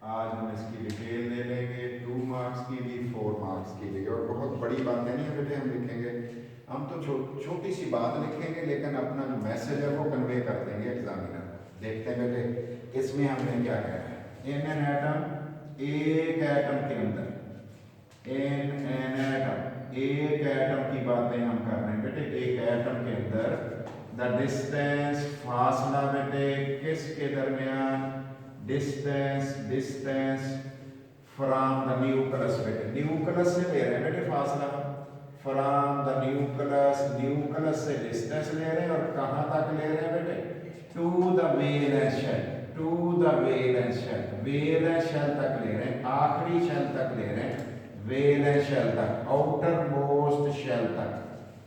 आज हम इसकी डिटेल ले लेंगे, 2 मार्क्स की भी, 4 मार्क्स की भी। और बहुत बड़ी बातें नहीं है बेटे हम लिखेंगे, हम तो छोटी सी बात लिखेंगे, लेकिन अपना जो मैसेज है वो कन्वे कर देंगे एग्जामिनर। देखते हैं बेटे इसमें हमने क्या कहना है। इन एन एटम, एक एटम के अंदर, इन एन एटम, एक एटम की बातें हम कर रहे हैं बेटे। एक एटम के अंदर द डिस्टेंस, फासला बेटे किसके दरमियान, distance, distance from the nucleus बेटे, न्यूक्लियस से ले रहे हैं बेटे फासला, फ्रॉम द न्यूक्लियस, न्यूक्लियस से डिस्टेंस ले रहे हैं और कहाँ तक ले रहे हैं बेटे, to the valence shell, to the valence shell, valence shell तक ले रहे हैं, आखिरी शेल तक ले रहे हैं, वैलेंस शेल तक, आउटर मोस्ट शेल तक,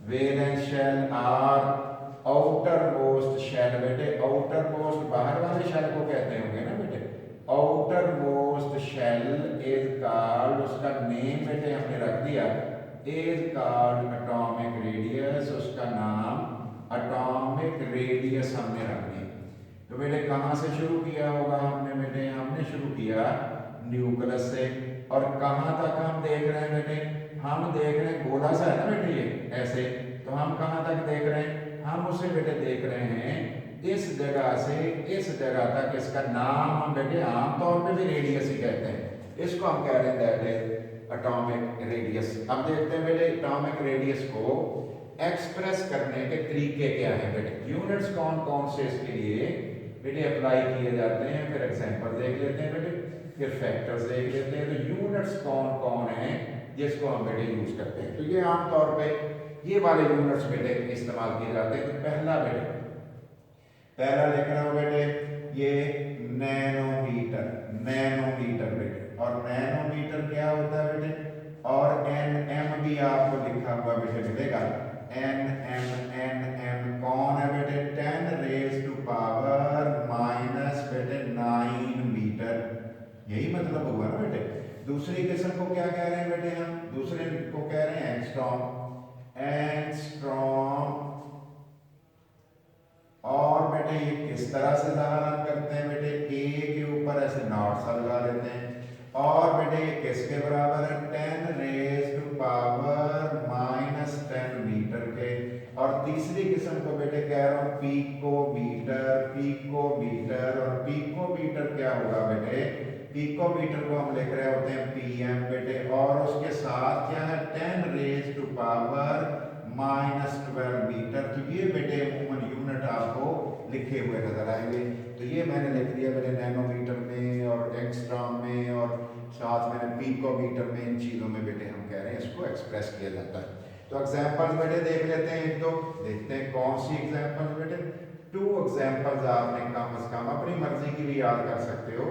valence shell or outermost shell बेटे, आउटर मोस्ट बाहर वाले शेल को कहते होंगे ना बेटे, outermost shell is called, उसका नेम बेटे हमने रख दिया, इज कॉल्ड एटॉमिक रेडियस, उसका नाम एटॉमिक रेडियस हमने रख दिया। तो बेटे कहाँ से शुरू किया होगा हमने बेटे, हमने शुरू किया न्यूक्लियस से, और कहाँ तक हम देख रहे हैं बेटे, हम देख रहे हैं गोला सा है ना बेटे ये ऐसे, तो हम कहाँ तक देख रहे हैं, हम उसे बेटे देख रहे हैं इस जगह से इस जगह तक, इसका नाम हम बेटे आमतौर पे भी रेडियस ही कहते हैं, इसको हम कह रहे हैं दैट इज एटॉमिक रेडियस। अब देखते हैं बेटे एटॉमिक रेडियस को एक्सप्रेस करने के तरीके क्या हैं बेटे, यूनिट्स कौन कौन से इसके लिए बेटे अप्लाई किए जाते हैं, फिर एग्जांपल देख लेते हैं बेटे, फिर फैक्टर्स देख लेते हैं। तो यूनिट्स कौन कौन हैं जिसको हम बेटे यूज करते हैं, तो ये आमतौर पे ये वाले यूनिट्स बेटे इस्तेमाल किए जाते हैं। तो पहला बेटे, पहला लिख रहा हूं बेटे ये नैनोमीटर, नैनोमीटर बेटे, और नैनोमीटर क्या होता है बेटे, और एन एम भी आपको लिखा हुआ बेटे मिलेगा, एन एम कौन है बेटे, 10 रेज टू पावर माइनस बेटे 9 मीटर, यही मतलब हुआ ना बेटे। दूसरी किस्म को क्या कह रहे हैं बेटे, हम दूसरे को कह रहे हैं एंगस्ट्रॉम, एंगस्ट्रॉम। और बेटे ये किस तरह से ज़ाहिर करते हैं बेटे, ए के ऊपर ऐसे नॉट सा लगा लेते हैं, और बेटे ये किसके बराबर है, 10 raise to power minus 10 metre के। और तीसरी किस्म को बेटे कह रहा हूँ पिकोमीटर, पिकोमीटर, और पिकोमीटर क्या होगा बेटे, पिकोमीटर को हम लिख रहे होते हैं पीएम बेटे, और उसके साथ क्या है 10 raise to power minus 12 metre. तो ये बेटे अमूमन यूनिट आपको लिखे हुए नजर आएंगे। तो ये मैंने लिख दिया मेरे नैनोमीटर में और एंगस्ट्रॉम में, और साथ मैंने पिकोमीटर में, इन चीज़ों में बेटे हम कह रहे हैं इसको एक्सप्रेस किया जाता है। तो एग्जाम्पल्स बेटे देख लेते हैं एक दो, देखते हैं कौन सी एग्जाम्पल्स बेटे। 2 एग्जाम्पल्स आपने कम से कम अपनी मर्जी की भी याद कर सकते हो,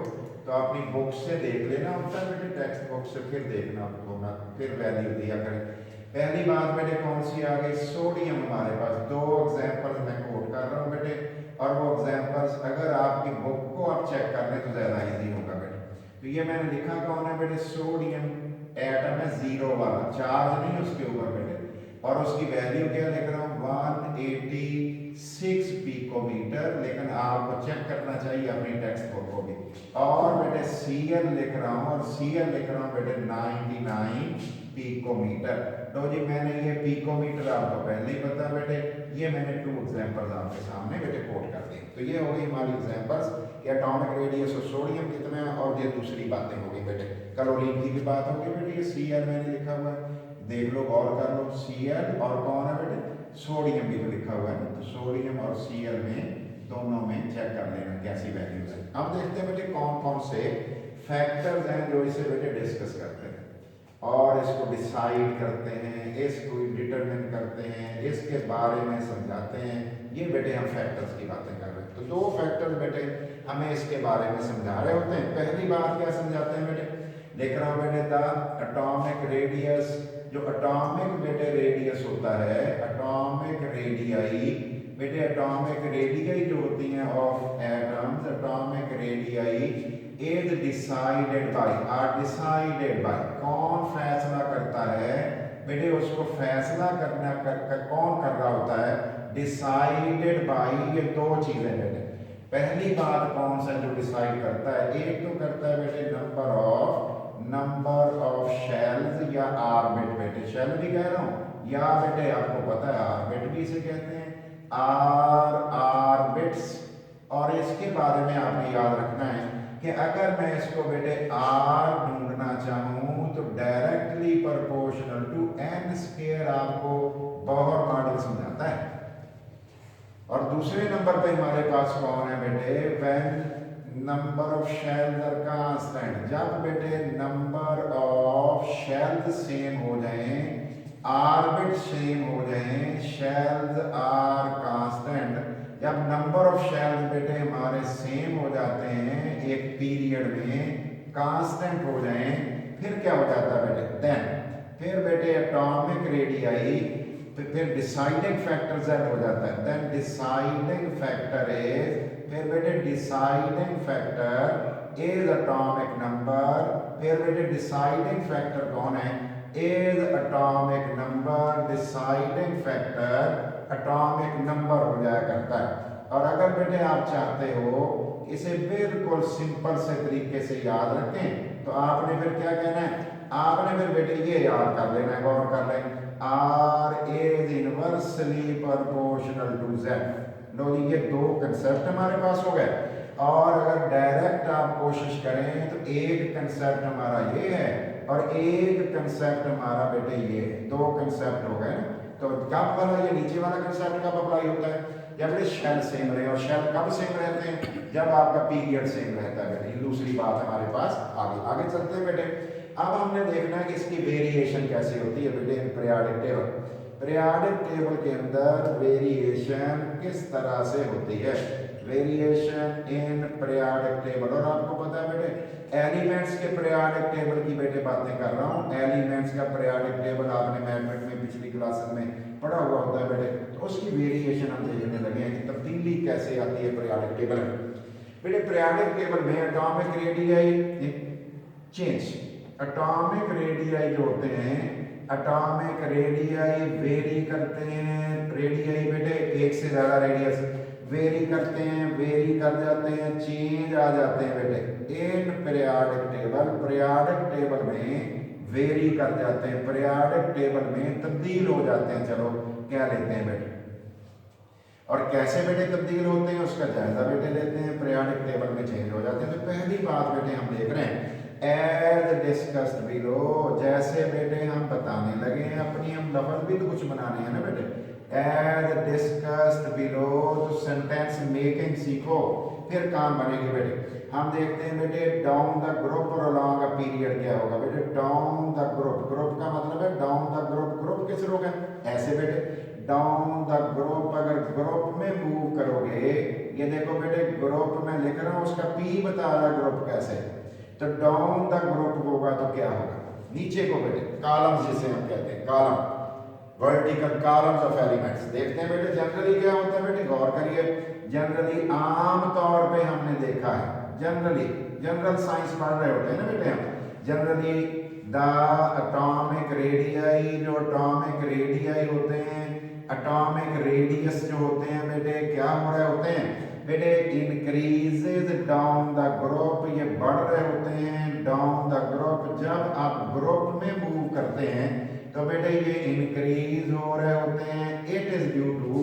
तो अपनी बुक से देख लेना होता है बेटे, टेक्स्ट बुक से फिर देखना होगा, फिर वैल्यू दिया करें। पहली बात बेटे कौन सी आ गई, सोडियम। हमारे पास 2 एग्जाम्पल्स मैं कोट कर रहा हूँ बेटे, और वो एग्जाम्पल्स अगर आपकी बुक को आप चेक कर लें तो ज़्यादा ईजी होगा बेटे। तो ये मैंने लिखा कौन है बेटे, सोडियम एटम है 0 वाला, चार्ज नहीं उसके ऊपर बेटे, और उसकी वैल्यू क्या लिख रहा हूँ 186 पिकोमीटर, लेकिन आपको चेक करना चाहिए अपनी टेक्स्ट बुक को भी। और बेटे Cl लिख रहा हूँ, और Cl लिख रहा हूँ बेटे 99 पिकोमीटर। तो जी मैंने ये पिकोमीटर आपको पहले ही पता बेटे, ये मैंने 2 एग्जांपल्स आपके सामने बेटे कोट कर दिए। तो ये हो गई हमारी एग्जांपल्स कि एटॉमिक रेडियस ऑफ सोडियम कितना है, और ये दूसरी बातें हो गई बेटे, क्लोरीन की भी बात होगी बेटे, ये Cl मैंने लिखा हुआ है, देख लो गौर कर लो, Cl और कौन है बेटे, सोडियम भी तो लिखा हुआ है, तो सोडियम और Cl में दोनों में चेक कर लेना कैसी वैल्यूज है। अब देखते हैं बेटे कौन कौन से फैक्टर्स हैं जो इसे बेटे डिस्कस करते हैं और इसको डिसाइड करते हैं, इसको डिटरमिन करते हैं, इसके बारे में समझाते हैं। ये बेटे हम फैक्टर्स की बातें कर रहे हैं। तो 2 फैक्टर्स बेटे हमें इसके बारे में समझा रहे होते हैं। पहली बात क्या समझाते हैं बेटे, लिख रहा हूँ बेटे द एटॉमिक रेडियस, जो एटॉमिक बेटे रेडियस होता है, एटॉमिक रेडियाई बेटे, एटॉमिक रेडियाई जो होती हैं of atoms, atomic radii is decided by, are decided by, कौन फैसला करता है बेटे, उसको फैसला करना कौन कर रहा होता है, डिसाइडेड बाय। ये 2 चीजें बेटे, पहली बात कौन सा जो डिसाइड करता है, एक तो करता है बेटे कह रहा हूँ, या बेटे आपको पता है ऑर्बिट भी इसे कहते हैं, ऑर्बिट्स। और इसके बारे में आपने याद रखना है कि अगर मैं इसको बेटे आर ढूंढना चाहूँ तो directly proportional to n square आपको बोहर मॉडल समझाता है। और दूसरे नंबर पे हमारे पास कौन है बेटे, when number of shells are constant. जब बेटे नंबर ऑफ शेल्स सेम हो जाएं, ऑर्बिट सेम हो जाएं, शेल्स आर कांस्टेंट। जब नंबर ऑफ शेल्स बेटे हमारे सेम हो जाते हैं एक पीरियड में, कांस्टेंट हो जाएं, फिर क्या हो जाता है बेटे, देन फिर बेटे एटॉमिक रेडियाई, फिर डिसाइडिंग फैक्टर z हो जाता है। देन डिसाइडिंग फैक्टर इज, फिर बेटे deciding factor is atomic number. फिर बेटे डिसाइडिंग फैक्टर कौन है, is atomic number. Deciding factor atomic number हो जाया करता है। और अगर बेटे आप चाहते हो इसे बिल्कुल सिंपल से तरीके से याद रखें तो आपने फिर क्या कहना है, आपने फिर बेटे ये याद कर लेना है, गौर कर लें, R is inversely proportional to Z। लो जी, ये दो कंसेप्ट हमारे पास हो गए। और अगर डायरेक्ट आप कोशिश करें तो एक कंसेप्ट हमारा ये है और एक कंसेप्ट हमारा बेटे ये है, दो कंसेप्ट हो गए ना। तो कब वाला, ये नीचे वाला कंसेप्ट कब अप्लाई होता है, जब ये शेल सेम रहे। और शेल कब सेम रहते हैं, जब आपका पीरियड सेम रहता है बेटे। दूसरी बात हमारे पास आगे चलते हैं बेटे। अब हमने देखना है कि इसकी वेरिएशन कैसे होती है बेटे in periodic table. Periodic table के अंदर वेरिएशन किस तरह से होती है, वेरिएशन इन पीरियोडिक टेबल। और आपको पता है बेटे एलिमेंट्स के पीरियोडिक टेबल की बेटे बातें कर रहा हूँ। एलिमेंट्स का पीरियोडिक टेबल आपने मैथमेटिक्स में पिछली क्लास में पढ़ा हुआ होता है बेटे। तो उसकी वेरिएशन हम देखने लगे हैं कि तब्दीली कैसे आती है पीरियोडिक टेबल में। बेटे पीरियोडिक टेबल में atomic radii change, atomic radii जो होते हैं, एटॉमिक रेडियाई वेरी करते हैं। रेडियाई बेटे एक से ज्यादा रेडियस वेरी करते हैं, वेरी कर जाते हैं, चेंज आ जाते हैं बेटे in periodic table. Periodic table में वेरी कर जाते हैं, पीरियोडिक टेबल में तब्दील हो जाते हैं। चलो क्या लेते हैं बेटे, और कैसे बेटे तब्दील होते हैं उसका जायजा बेटे लेते हैं। पीरियोडिक टेबल में चेंज हो जाते हैं। तो पहली बात बेटे हम देख रहे हैं एज डिस्कस्ड बिलो, जैसे बेटे हम बताने लगे हैं, अपनी हम लफ्ज भी तो कुछ बनाने हैं ना बेटे। एज डिस्कस्ड बिलो, तो सेंटेंस मेकिंग सीखो, फिर काम बनेगी बेटे। हम देखते हैं बेटे डाउन द ग्रुप और अलोंग अ पीरियड क्या होगा बेटे, डाउन द ग्रुप। ग्रुप का मतलब है डाउन द ग्रुप। ग्रुप किस लोग हैं, ऐसे बेटे डाउन द ग्रुप। अगर ग्रुप में मूव करोगे, ये देखो बेटे ग्रुप में लिख रहा हूं, उसका पी बता रहा है ग्रुप कैसे। तो डाउन द ग्रुप होगा तो क्या होगा, नीचे को बेटे कॉलम्स जिसे हम कहते हैं, column, vertical columns of elements. देखते हैं बेटे जनरली क्या होता है बेटे, गौर करिए। जनरली आम तौर पे हमने देखा है, जनरली जनरल साइंस पढ़ रहे होते हैं ना बेटे हम, जनरली द एटॉमिक रेडियाई, जो एटॉमिक रेडियाई होते हैं, एटॉमिक रेडियस जो होते हैं बेटे क्या हो रहे होते हैं बेटे, इंक्रीजेज डाउन द ग्रुप, ये बढ़ रहे होते हैं डाउन द ग्रुप। जब आप ग्रुप में मूव करते हैं तो बेटे ये इंक्रीज हो रहे होते हैं। इट इज ड्यू टू,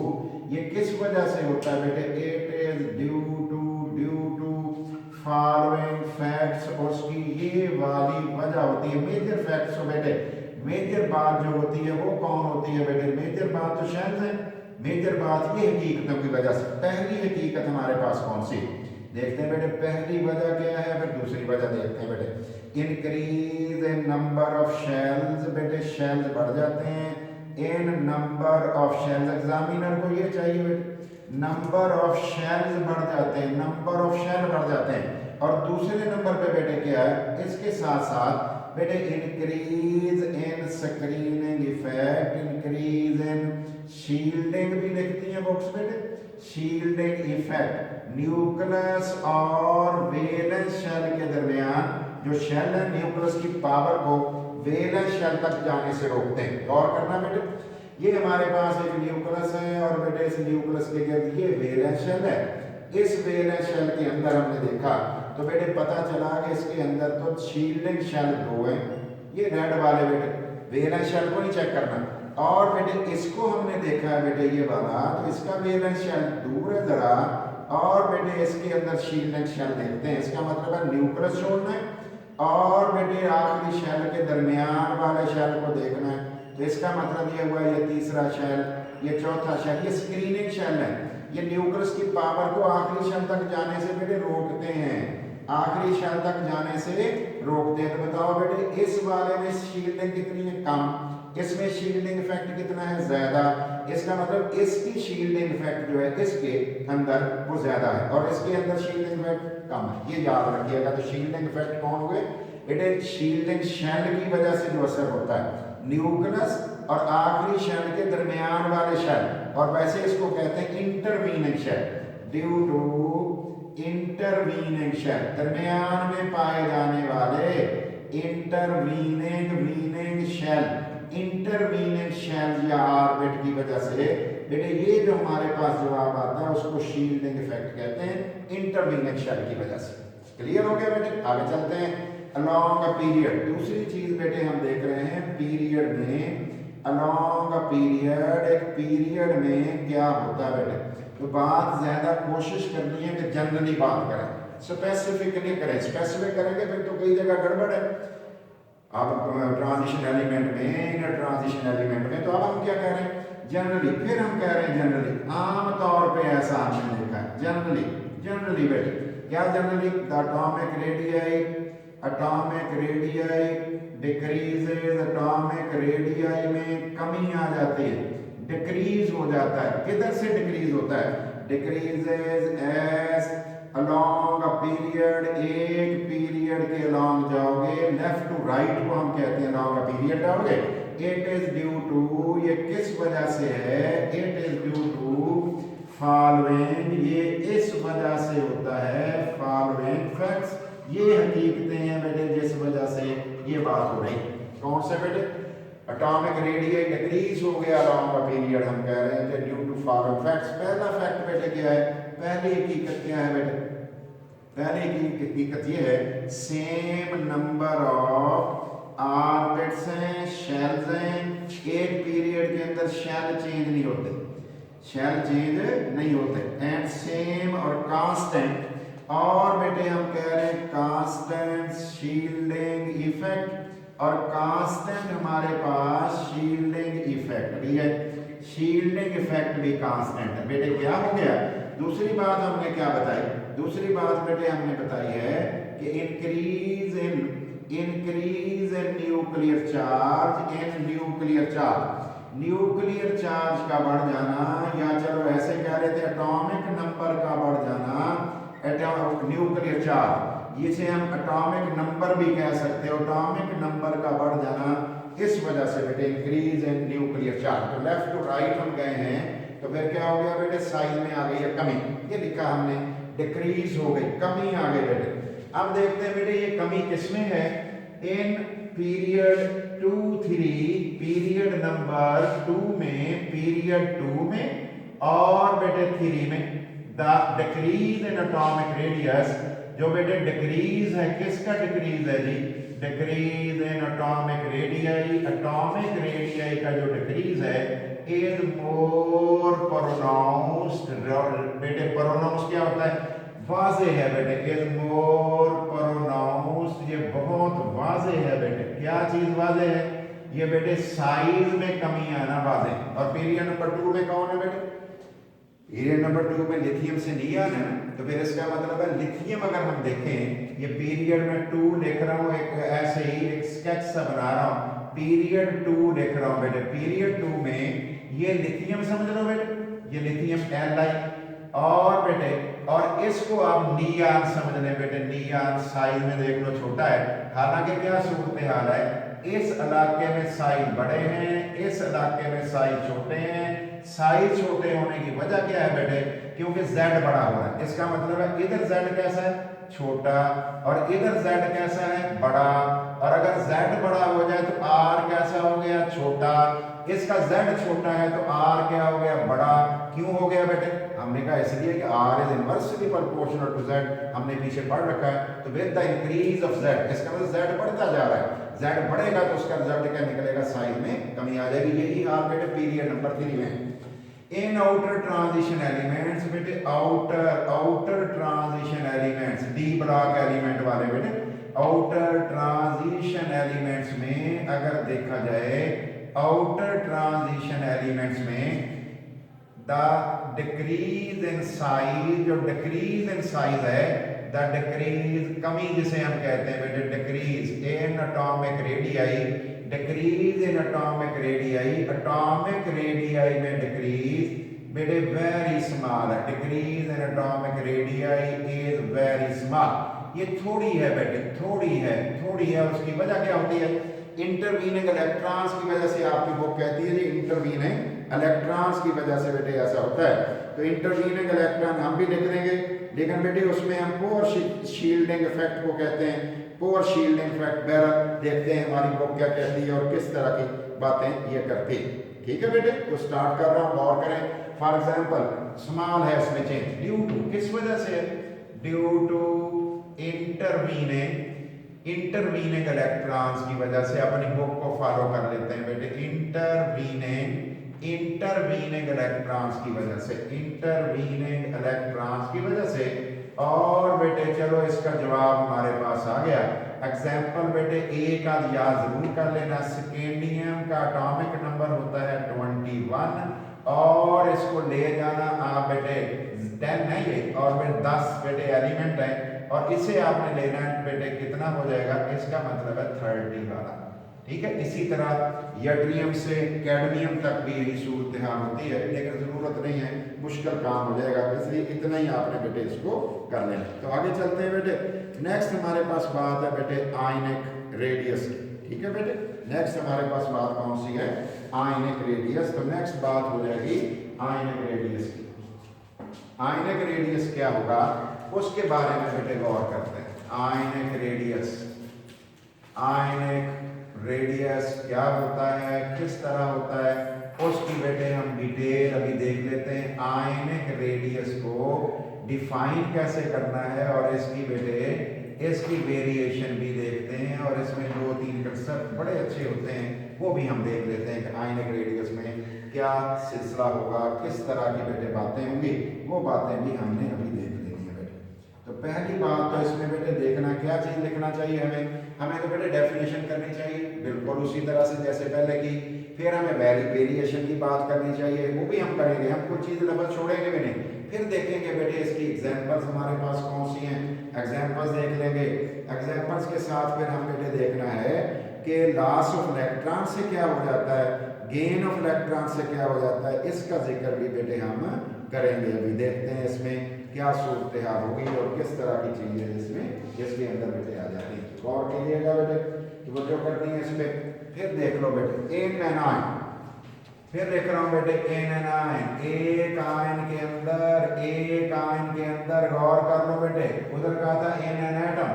ये किस वजह से होता है बेटे, it is due to following facts. उसकी ये वाली वजह होती है, मेजर फैक्ट्स। हो बेटे मेजर बात जो होती है वो कौन होती है बेटे, मेजर बात तो शेल्स है। मेजर बात ये हकीकतों की वजह से। पहली हकीकत हमारे पास कौन सी, देखते हैं बेटे पहली वजह क्या है, फिर दूसरी वजह देखते हैं बेटे। Increase in number of shells, बेटे शेल्स बढ़ जाते हैं। इन नंबर ऑफ शेल्स, एग्जामिनर को ये चाहिए बेटे, नंबर ऑफ शेल्स बढ़ जाते हैं, नंबर ऑफ शेल बढ़ जाते हैं। और दूसरे नंबर पे बेटे क्या है, इसके साथ साथ बेटे increase in screening effect, increase in shielding भी लिखती है बुक्स बेटे, शील्डिंग इफेक्ट। न्यूक्लियस और वेलेंस शेल के दरमियान जो शेल है, न्यूक्लियस की पावर को वेलेंस शेल तक जाने से रोकते हैं। गौर करना बेटे, ये हमारे पास एक न्यूक्लियस है और बेटे इस न्यूक्लियस के गिर्द ये वेलेंस शेल है। इस वेलेंस शेल के अंदर हमने देखा तो बेटे पता चला कि इसके अंदर तो शील्डिंग शेल दो है, ये रेड वाले बेटे वैलेंस शेल को नहीं चेक करना। और बेटे इसको हमने देखा है बेटे ये वाला, तो इसका वैलेंस शेल दूर है जरा, और बेटे इसके अंदर शील्डिंग शेल देखते हैं। इसका मतलब है न्यूक्लियस छोड़ना है और बेटे आखिरी शेल के दरमियान वाले शेल को देखना है। तो इसका मतलब ये हुआ ये तीसरा शेल, ये चौथा शेल, ये स्क्रीनिंग शेल है। ये न्यूक्लियस की पावर को आखिरी शेल तक जाने से बेटे रोकते हैं, आखिरी शेल तक जाने से रोकते हैं। तो बताओ बेटे इस वाले में शील्डिंग कितनी है? कम। इसमें शील्डिंग इफेक्ट कितना है? ज्यादा। इसका मतलब इसकी शील्डिंग इफेक्ट जो है इसके अंदर वो ज्यादा है और इसके अंदर शील्डिंग इफेक्ट कम है। ये याद रखिएगा। तो शील्डिंग इफेक्ट कौन हुए बेटे? शील्डिंग शेल की वजह से जो असर होता है, न्यूक्लियस और आखिरी शेल के दरमियान वाले शेल, और वैसे इसको कहते हैं intervening shell. Due to intervening shell, दरमियान में पाए जाने वाले इंटरवीनिंग शेल, इंटरवीनिंग शेल या ऑर्बिट की वजह से बेटे ये जो हमारे पास जवाब आता है उसको शील्डिंग इफेक्ट कहते हैं, इंटरवीनिंग शेल की वजह से। क्लियर हो गया बेटे? आगे चलते हैं। अलोंग अ पीरियड, दूसरी चीज बेटे हम देख रहे हैं पीरियड में। अलोंग अ पीरियड, एक पीरियड में क्या होता है बेटे? तो बात ज्यादा कोशिश करनी है कि जनरली बात करें, स्पेसिफिक नहीं करें। स्पेसिफिक करेंगे फिर तो कई जगह गड़बड़ है। अब ट्रांजिशन एलिमेंट में, इनर ट्रांजिशन एलिमेंट में, तो अब हम क्या कह रहे हैं? जनरली। फिर हम कह रहे हैं जनरली, आम तौर पे ऐसा हमने देखा है जनरली। जनरली बेटे क्या generally? The atomic radius, atomic radius decreases, atomic radius में कमी आ जाती है, डिक्रीज हो जाता है। किधर से डिक्रीज होता है? Decreases as along a period, एक पीरियड के अलोंग जाओगे, लेफ्ट टू राइट को हम कहते हैं अलोंग अ पीरियड जाओगे। इट इज ड्यू टू, ये किस वजह से है? It is due to following, ये इस वजह से होता है, फॉलोइंग फैक्ट्स, ये हकीकतें हैं बेटे जिस वजह से ये बात हो रही। कौन से बेटे? एटॉमिक रेडियस डिक्रीज हो गया अलोंग अ पीरियड, हम कह रहे हैं ड्यू टू फॉलोइंग फैक्ट्स। पहला फैक्ट बेटे क्या है? पहली हकीकत क्या है बेटे? पहली हकीकत ये है सेम नंबर ऑफ ऑर्बिट्स हैं, शेल्स हैं। एक पीरियड के अंदर शेल चेंज नहीं होते, शेल चेंज नहीं होते, एंड सेम और कांस्टेंट। और बेटे हम कह रहे हैं कांस्टेंट शील्डिंग इफेक्ट, और कांस्टेंट हमारे पास शील्डिंग इफेक्ट भी है, शील्डिंग इफेक्ट भी कांस्टेंट है। बेटे क्या हो गया? दूसरी बात हमने क्या बताई? दूसरी बात बेटे हमने बताई है कि increase in nuclear charge, in nuclear charge, nuclear charge का बढ़ जाना, या चलो ऐसे कह रहे थे एटॉमिक नंबर का बढ़ जाना, न्यूक्लियर चार्ज, जिसे हम एटॉमिक नंबर भी कह सकते हो, एटॉमिक नंबर का बढ़ जाना, इस वजह से बेटे इंक्रीज इन न्यूक्लियर चार्ज। तो लेफ्ट टू राइट हम गए हैं, तो फिर क्या हो गया बेटे? साइज में आ गई है कमी, ये लिखा हमने, डिक्रीज हो गई, कमी आ गई बेटे। अब देखते हैं बेटे ये कमी किसमें है? इन पीरियड 2 3, पीरियड नंबर 2 में, पीरियड 2 में और बेटे 3 में। The decrease in atomic radius, जो बेटे डिक्रीज है, किसका डिक्रीज है जी? Decrease in atomic radius, atomic radius का जो डिक्रीज है इज मोर प्रोनाउंस्ड। बेटे प्रोनाउंस क्या होता है? वाजे है बेटे, इज मोर प्रोनाउंस्ड, ये बहुत वाजे है बेटे। क्या चीज वाजे है? ये बेटे साइज में कमी है ना, वाजे। और पीरियड नंबर 2 में कौन है बेटे? पीरियड नंबर 2 में लिथियम से नियॉन है ना, तो फिर इसका मतलब है लिथियम अगर हम देखें, ये पीरियड में 2 लिख रहा हूं, एक ऐसे ही एक स्केच सा बना रहा हूं, पीरियड 2 लिख रहा हूं बेटे। पीरियड 2 में ये लिथियम समझ लो बेटे, ये लिथियम Li, और बेटे और इसको आप नियॉन समझ लें बेटे, नियॉन साइज में देख लो छोटा है, हालांकि क्या सूरत हाल है, इस इलाके में साइज बड़े हैं, इस इलाके में साइज छोटे हैं। साइज छोटे होने की वजह क्या है बेटे? क्योंकि z बड़ा हो रहा है, इसका मतलब है इधर z कैसा है? छोटा, और इधर z कैसा है? बड़ा। और अगर z बड़ा हो जाए तो r कैसा हो गया? छोटा। इसका z छोटा है तो r क्या हो गया? बड़ा। क्यों हो गया बेटे? हमने कहा इसलिए कि r is inversely proportional to Z, हमने पीछे पढ़ रखा है। तो with the increase of Z, इसका मतलब जेड बढ़ता जा रहा है, जेड बढ़ेगा तो उसका रिजल्ट क्या निकलेगा, साइज में कमी आ जाएगी। यही आप बेटे पीरियड नंबर 3 में इन आउटर ट्रांजिशन एलिमेंट्स, बेटे outer transition elements, D block element वाले बेटे आउटर ट्रांजिशन एलिमेंट्स में अगर देखा जाए, आउटर ट्रांजिशन एलिमेंट्स में द डिक्रीज इन साइज, जो डिक्रीज इन साइज है, द डिक्रीज कमी जिसे हम कहते हैं बेटे decrease in atomic radii, decrease in atomic radii, atomic radii में डिक्रीज बेटे वेरी स्मॉल है, decrease in atomic radii is very small. ये थोड़ी है बेटे, थोड़ी है। उसकी वजह क्या होती है, इंटरवीनिंग इलेक्ट्रॉन्स की वजह से। आपकी बुक कहती है जी इंटरवीनिंग इलेक्ट्रॉन्स की वजह से बेटे ऐसा होता है। तो इंटरवीनिंग इलेक्ट्रॉन हम भी लिख देंगे, लेकिन बेटे उसमें हम पोर शील्डिंग इफेक्ट को कहते हैं, पोर शील्डिंग इफेक्ट। बहरहाल देखते हैं हमारी बुक क्या कहती है और किस तरह की बातें ये करती है। ठीक है बेटे, तो स्टार्ट कर रहा हूँ, गौर करें। फॉर एग्जाम्पल स्मॉल है इसमें चेंज, ड्यू टू, किस वजह से है, ड्यू टू इंटरवीनिंग इलेक्ट्रॉन्स की वजह से। अपनी बुक को फॉलो कर लेते हैं बेटे, इंटरवीनिंग इलेक्ट्रॉन्स की वजह से, इंटरवीनिंग इलेक्ट्रॉन्स की वजह से। और बेटे चलो इसका जवाब हमारे पास आ गया। एग्जाम्पल बेटे ए का याद जरूर कर लेना, स्केंडियम का एटॉमिक नंबर होता है 21 और इसको ले जाना आप बेटे 10 है ये, और फिर 10 बेटे एलिमेंट है, और इसे आपने लेना है बेटे कितना हो जाएगा, इसका मतलब है 30 वाला। ठीक है, इसी तरह यट्रियम से कैडमियम तक भी यही सूरत हाल होती है, लेकिन जरूरत नहीं है, मुश्किल काम हो जाएगा, इसलिए इतना ही आपने बेटे इसको कर लेना। तो आगे चलते हैं बेटे। नेक्स्ट हमारे पास बात है बेटे आयनिक रेडियस की। ठीक है बेटे, नेक्स्ट हमारे पास बात कौन सी है, आयनिक रेडियस। तो नेक्स्ट बात हो जाएगी आयनिक रेडियस की। आयनिक रेडियस क्या होगा उसके बारे में बेटे गौर करते हैं। आयनिक रेडियस क्या होता है, किस तरह होता है, उसकी बेटे हम डिटेल अभी देख लेते हैं। आयनिक रेडियस को डिफाइन कैसे करना है और इसकी बेटे इसकी वेरिएशन भी देखते हैं, और इसमें 2-3 कंसेप्ट बड़े अच्छे होते हैं, वो भी हम देख लेते हैं कि आयनिक रेडियस में क्या सिलसिला होगा, किस तरह की बेटे बातें होंगी, वो बातें भी हमने अभी देख लेनी है बेटे। तो पहली बात तो इसमें बेटे देखना क्या चीज़ लिखना चाहिए, हमें तो बेटे डेफिनेशन करनी चाहिए बिल्कुल उसी तरह से जैसे पहले की। फिर हमें वेरिएशन की बात करनी चाहिए, वो भी हम करेंगे, हम कुछ चीज़ लफ्ज़ छोड़ेंगे भी नहीं। फिर देखेंगे बेटे इसकी एग्जांपल्स हमारे पास कौन सी हैं, एग्जांपल्स देख लेंगे। एग्जांपल्स के साथ फिर हम बेटे देखना है कि लॉस ऑफ इलेक्ट्रॉन से क्या हो जाता है, गेन ऑफ इलेक्ट्रॉन से क्या हो जाता है, इसका जिक्र भी बेटे हम करेंगे। अभी देखते हैं इसमें क्या सूरत हाल होगी और किस तरह की चीज़ें इसमें इसके अंदर बेटे आ जाती हैं। गौर कीजिएगा बेटे, तो जो करनी है इस पर। फिर देख लो बेटे एनायन, फिर देख रहा हूँ बेटे एनायन, एक आयन के अंदर गौर कर लो बेटे। उधर कहा था in an atom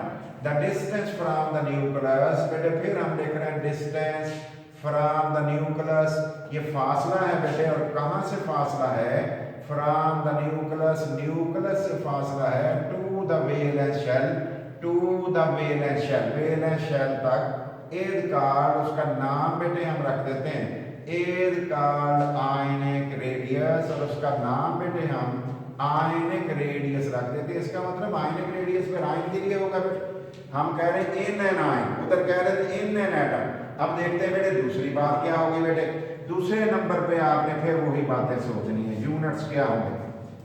the distance from the nucleus, बेटे फिर हम देख रहे हैं डिस्टेंस फ्रॉम द न्यूक्लियस, ये फासला है बेटे, और कहाँ से फासला है, फ्रॉम द न्यूक्लियस, न्यूक्लियस से फासला है to the valence shell, valence shell तक। इज कॉल्ड, उसका नाम बेटे हम रख देते हैं, इज कॉल्ड आयनिक रेडियस, और उसका नाम बेटे हम आयनिक रेडियस रख देते हैं। इसका मतलब आयनिक रेडियस फिर आयन के लिए होगा बेटे। हम कह रहे हैं इन एन आयन, उधर कह रहे थे इन एन एटम। अब देखते हैं बेटे दूसरी बात क्या होगी बेटे। दूसरे नंबर पे आपने फिर वही बातें सोचनी है, यूनिट्स क्या होंगे।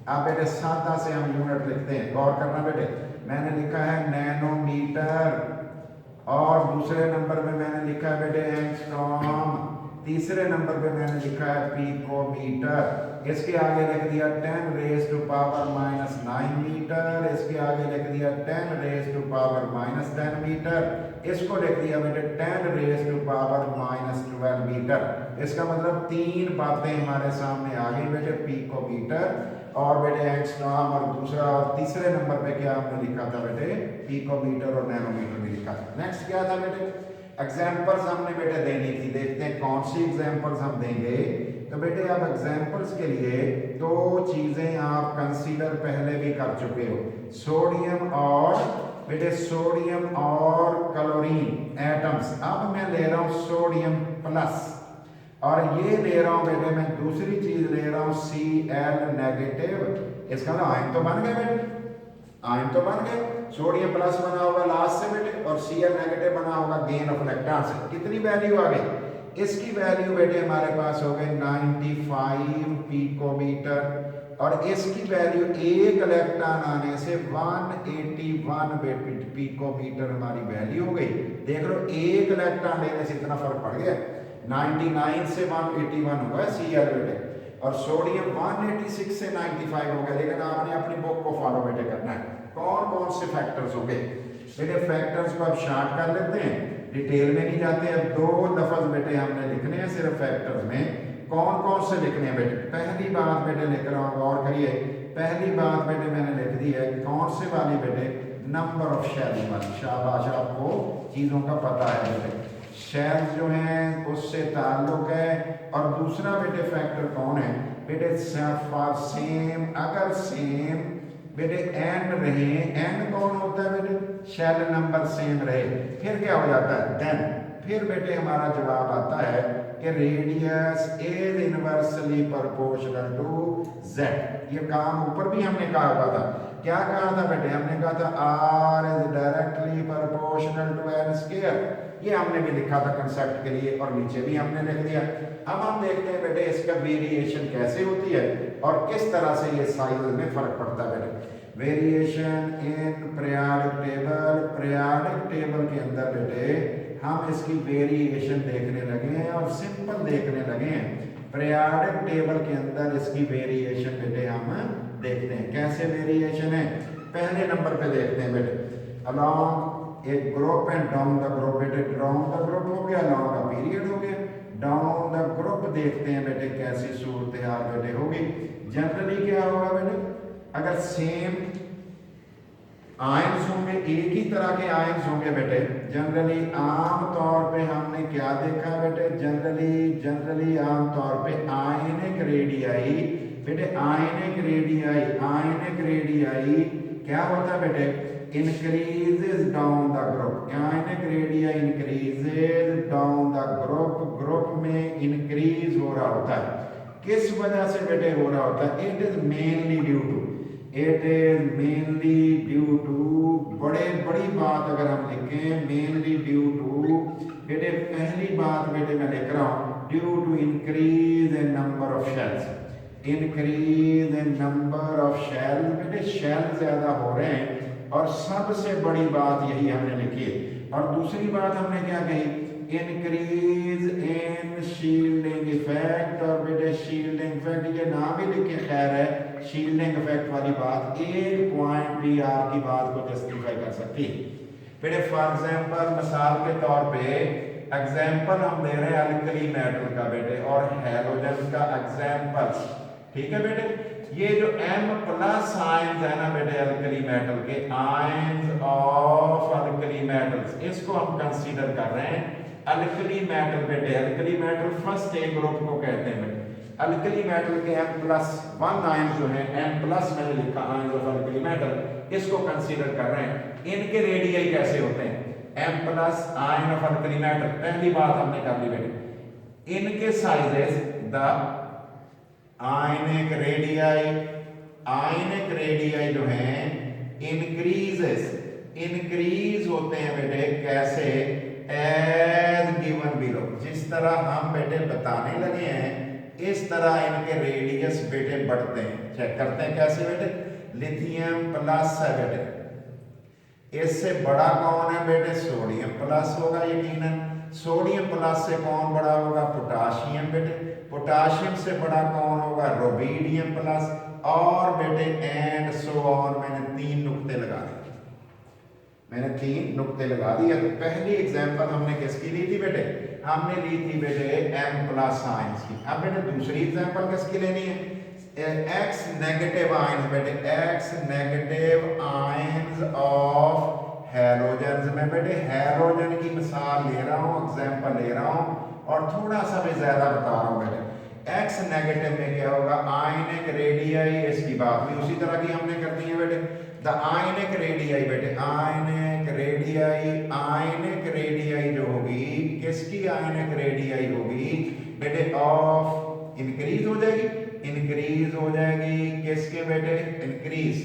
अब बेटे सादा से हम यूनिट लिखते हैं, गौर करना बेटे। मैंने लिखा है नैनोमीटर, और दूसरे नंबर पे मैंने लिखा है बेटे एंगस्ट्रॉम, तीसरे नंबर पे मैंने लिखा है पिकोमीटर, इसके आगे लिख दिया 10 रेज़ टू पावर -9 मीटर, इसके आगे लिख दिया 10 रेज़ टू पावर -10 मीटर, इसको लिख दिया बेटे 10 रेज़ टू पावर -12 मीटर। इसका मतलब 3 बातें हमारे सामने आ गई बेटे, पिकोमीटर और बेटे एंगस्ट्रॉम, और दूसरा और तीसरे नंबर पे क्या हमने लिखा था बेटे, पिकोमीटर और नैनोमीटर भी लिखा था। नेक्स्ट क्या था बेटे, एग्जाम्पल्स हमने बेटे देनी थी। देखते हैं कौन सी एग्जाम्पल्स हम देंगे तो बेटे अब एग्जाम्पल्स के लिए दो चीजें आप कंसीडर पहले भी कर चुके हो, सोडियम और बेटे सोडियम और क्लोरीन एटम्स। अब मैं ले रहा हूं सोडियम प्लस, और ये ले रहा हूं बेटे मैं दूसरी चीज ले रहा हूं Cl नेगेटिव। इसका मतलब आयन तो बन गए बेटे, आयन तो बन गए। सोडियम प्लस बना होगा लास्ट से बेटे और Cl नेगेटिव बना होगा गेन ऑफ इलेक्ट्रॉन से। कितनी वैल्यू आ गई? इसकी वैल्यू बेटे हमारे पास हो गई 95 पिकोमीटर, और इसकी वैल्यू एक इलेक्ट्रॉन आने से 181 पिकोमीटर हमारी वैल्यू हो गई। देख लो एक इलेक्ट्रॉन लेने से इतना फर्क पड़ गया, 99 से 181 हुआ Cl बेटे, और सोडियम 186 से 95 हो गया। लेकिन आपने अपनी बुक को फॉलो बेटे करना है, कौन कौन से फैक्टर्स हो गए बेटे। फैक्टर्स को अब शार्ट कर लेते हैं, डिटेल में नहीं जाते। अब दो लफ्ज बेटे हमने लिखने हैं सिर्फ फैक्टर्स में। कौन कौन से लिखने हैं बेटे? पहली बात बेटे लिख रहा हूँ, गौर करिए। पहली बात बेटे मैंने लिख दी है, कौन से वाली बेटे? नंबर ऑफ शेल्स वाली। शाबाश, आपको चीज़ों का पता है बेटे। शेल्स जो हैं उससे ताल्लुक है। और दूसरा बेटे फैक्टर कौन है बेटे? फॉर सेम, अगर सेम बेटे एंड रहे, एंड कौन होता है बेटे? शेल नंबर सेम रहे, फिर क्या हो जाता है? देन फिर बेटे हमारा जवाब आता है कि radius is inversely proportional to z। ये काम ऊपर भी हमने कहा हुआ था। क्या कहा था बेटे? हमने कहा था r is directly proportional to n square. ये हमने भी लिखा था कंसेप्ट के लिए, और नीचे भी हमने लिख दिया। अब हम देखते हैं बेटे इसका वेरिएशन कैसे होती है और किस तरह से ये साइज में फर्क पड़ता है बेटे। Variation in periodic table, periodic table के अंदर बेटे हम इसकी वेरिएशन देखने लगे हैं और सिंपल देखने लगे हैं। पीरियोडिक टेबल के अंदर इसकी वेरिएशन बेटे हम देखते हैं। कैसे वेरिएशन है? पहले नंबर पे देखते हैं बेटे, अलॉन्ग एक group and down the group. बेटे डाउन द ग्रुप हो गया, अलॉन्ग द पीरियड हो गया। डाउन द ग्रुप देखते हैं बेटे कैसी सूरत हाल बेटे होगी। जनरली क्या होगा बेटे? अगर सेम आयंस होंगे, एक ही तरह के आयंस होंगे बेटे, जनरली आम तौर पे हमने क्या देखा बेटे? जनरली आम तौर पे आयनिक रेडियाई बेटे, आयनिक रेडियाई क्या होता है बेटे? Increases down the group. Ionic radii increases down the group, group में इंक्रीज हो रहा होता है। किस वजह से बेटे हो रहा होता है? It is mainly due to बड़ी बात अगर हम लिखें, मेनली ड्यू टू बेटे, पहली बात बेटे मैं लिख रहा हूं, due to increase in number of shells. Increase in number of shells बेटे, शेल ज्यादा हो रहे हैं, और सबसे बड़ी बात यही हमने लिखी है। और दूसरी बात हमने क्या कही? Increase in shielding effect. और बेटे शील्डिंग इफेक्ट ये नाम ही लिखे, खैर है, शील्डिंग इफेक्ट वाली बात एक पॉइंट भी आपकी बात को जस्टिफाई कर सकती है बेटे। फॉर एग्जांपल, मिसाल के तौर पे एग्जांपल हम दे रहे हैं अल्कली मेटल का बेटे और हैलोजन का एग्जांपल्स, ठीक है बेटे। ये जो M प्लस आयंस है ना बेटे अल्कली मेटल के, आयंस ऑफ अल्कली मेटल्स, इसको हम कंसीडर कर रहे हैं अल्कली मेटल बेटे। Alkali metal first A group को कहते हैं बेटे। अल्कली मेटल के M+1 आयंस जो है, M+ मैंने लिखा आयंस ऑफ अल्कली मेटल, इसको कंसीडर कर रहे हैं। इनके रेडियाई कैसे होते हैं? M+ ion of alkali metal, पहली बात हमने कर ली बेटे। इनके साइजेस, द आयनिक रेडियाई जो हैं इंक्रीज होते हैं बेटे। कैसे? एज गिवन बिलो, जिस तरह हम बेटे बताने लगे हैं इस तरह इनके रेडियस बेटे बढ़ते हैं। चेक करते हैं कैसे बेटे। लिथियम प्लस है बेटे, इससे बड़ा कौन है बेटे? सोडियम प्लस होगा यकीनन। सोडियम प्लस से कौन बड़ा होगा? पोटाशियम बेटे। पोटाशियम से बड़ा कौन होगा? Rubidium plus. और बेटे एंड सो ऑन। मैंने 3 नुक्ते लगा दिए। तो पहली एग्जांपल हमने किसकी ली थी बेटे? हमने ली थी बेटे M+ आयंस की। अब बेटे दूसरी एग्जांपल किसकी लेनी है? X नेगेटिव आयंस बेटे, X negative ions of halogen में बेटे। हैलोजन की मिसाल ले रहा हूं, एग्जांपल ले रहा हूं, और थोड़ा सा मैं ज्यादा बता रहा हूं बेटे। एक्स नेगेटिव में क्या होगा, आयनिक रेडियाई, इसकी बात भी उसी तरह की हमने कर दी है बेटे। द आयनिक रेडियाई बेटे, आयनिक रेडियाई जो होगी, किसकी आयनिक रेडियाई होगी बेटे, ऑफ इंक्रीज हो जाएगी, इंक्रीज हो जाएगी किसके बेटे, इंक्रीज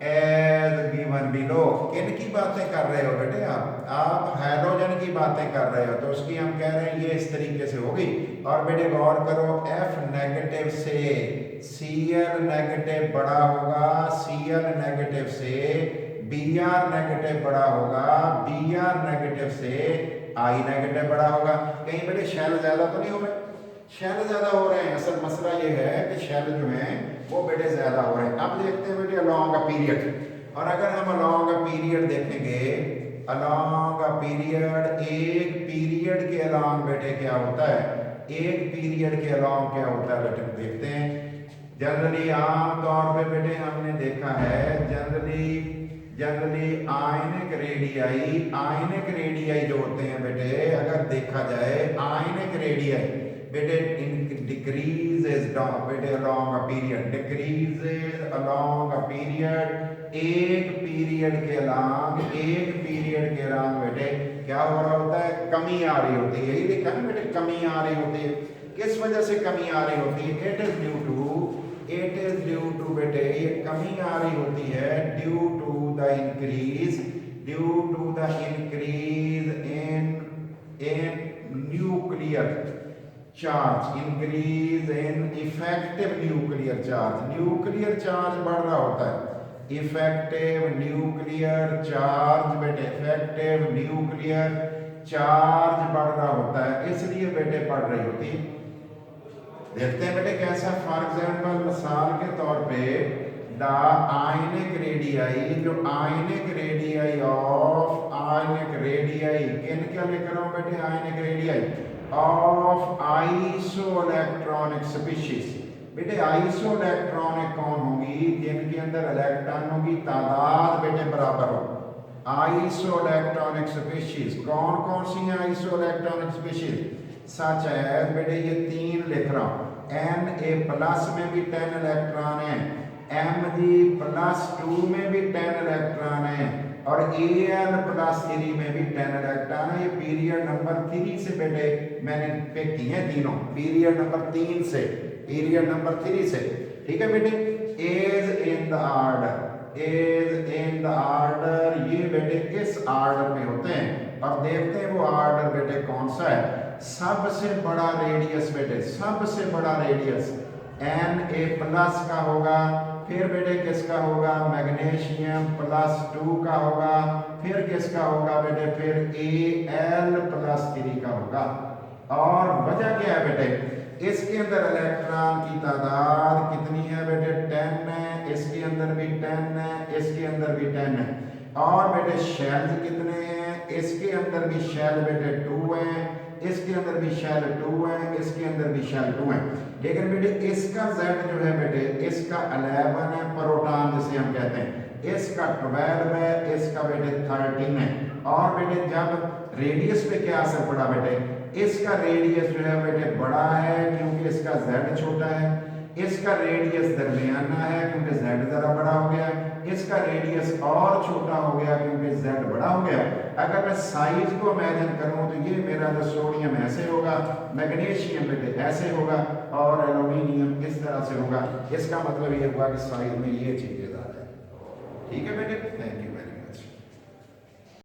एज गिवन बिलो। इनकी बातें कर रहे हो बेटे आप हाइड्रोजन की बातें कर रहे हो, तो उसकी हम कह रहे हैं ये इस तरीके से होगी। और बेटे गौर करो, F नेगेटिव से Cl नेगेटिव बड़ा होगा, Cl नेगेटिव से Br नेगेटिव बड़ा होगा, Br नेगेटिव से I नेगेटिव बड़ा होगा। कहीं बेटे शेल ज्यादा तो नहीं हो रहे, शेल ज्यादा हो रहे हैं। असल मसला ये है कि शेल जो है वो बेटे ज्यादा हो रहे हैं। अब देखते हैं बेटे अलॉन्ग अ पीरियड, और अगर हम अलॉन्ग अ पीरियड देखेंगे, अलॉन्ग अ पीरियड, एक पीरियड के अलॉन्ग बेटे क्या होता है, एक पीरियड के अलॉन्ग क्या होता है बेटे, देखते हैं। जनरली आम तौर पे बेटे हमने देखा है, जनरली आयनिक रेडियाई जो होते हैं बेटे, अगर देखा जाए आयनिक रेडियाई बेटे डिक्रीजेस बेटे along a period, decreases along a period, एक पीरियड के अलॉन्ग बेटे क्या हो रहा होता है, कमी आ रही होती है। यही देखा ना बेटे, कमी आ रही होती है। किस वजह से कमी आ रही होती है, इट इज ड्यू टू बेटे, ये कमी आ रही होती है due to the increase in nuclear charge, increase in effective nuclear charge. Nuclear charge बढ़ रहा होता है, इफेक्टिव न्यूक्लियर चार्ज बेटे, इफेक्टिव न्यूक्लियर चार्ज बढ़ रहा होता है, इसलिए बेटे बढ़ रही होती है। देखते हैं बेटे कैसा, फॉर एग्जाम्पल मिसाल के तौर पे द आयनिक रेडियाई, जो आयनिक रेडियाई ऑफ किन क्या लिख रहा हूं बेटे, ionic radii of isoelectronic species. बेटे आइसोइलेक्ट्रॉनिक कौन होगी, जिनके अंदर इलेक्ट्रॉनों की तादाद बेटे बराबर हो। आइसोइलेक्ट्रॉनिक स्पीशीज कौन कौन सी हैं, आइसोइलेक्ट्रॉनिक स्पीशीज सच है बेटे, ये 3 लिख रहा हूं। Na+ में भी 10 इलेक्ट्रॉन है, Mg+2 में भी 10 इलेक्ट्रॉन है, और Al+3 में भी 10 इलेक्ट्रॉन है। ये पीरियड नंबर 3 से बेटे मैंने पिक किए हैं तीनों, पीरियड नंबर 3 से, पीरियड नंबर 3 से, ठीक है बेटे। इज इन द आर्डर, ये बेटे इस आर्डर में होते हैं। और देखते हैं वो आर्डर बेटे कौन सा है। सबसे बड़ा रेडियस बेटे, सबसे बड़ा रेडियस Na+ का होगा, फिर बेटे किसका होगा, मैग्नीशियम+2 का होगा, फिर किसका होगा बेटे, फिर Al+3 का होगा। और वजह क्या है बेटे, इसके अंदर इलेक्ट्रॉन की तादाद कितनी है बेटे, 10 है, इसके अंदर भी 10 है, इसके अंदर भी 10 है। और बेटे शेल्स कितने हैं, इसके अंदर भी शेल बेटे 2 है, इसके अंदर भी शेल 2 है, इसके अंदर भी शेल 2 है। लेकिन बेटे इसका Z जो है बेटे, इसका 11 है, प्रोटॉन जिसे हम कहते हैं, इसका 12 है, इसका बेटे 13 है। और बेटे जब रेडियस पे क्या असर पड़ा बेटे, इसका रेडियस जो है बेटे बड़ा है क्योंकि इसका Z छोटा है, इसका रेडियस दरमियाना है क्योंकि Z जरा बड़ा हो गया, इसका रेडियस और छोटा हो गया क्योंकि Z बड़ा हो गया। अगर मैं साइज को इमेजिन करूं तो ये मेरा जो सोडियम ऐसे होगा, मैग्नीशियम बेटे ऐसे होगा, और एल्यूमिनियम इस तरह से होगा। इसका मतलब ये हुआ कि साइज में ये चेंजेस आ रहे हैं। ठीक है बेटे, थैंक यू।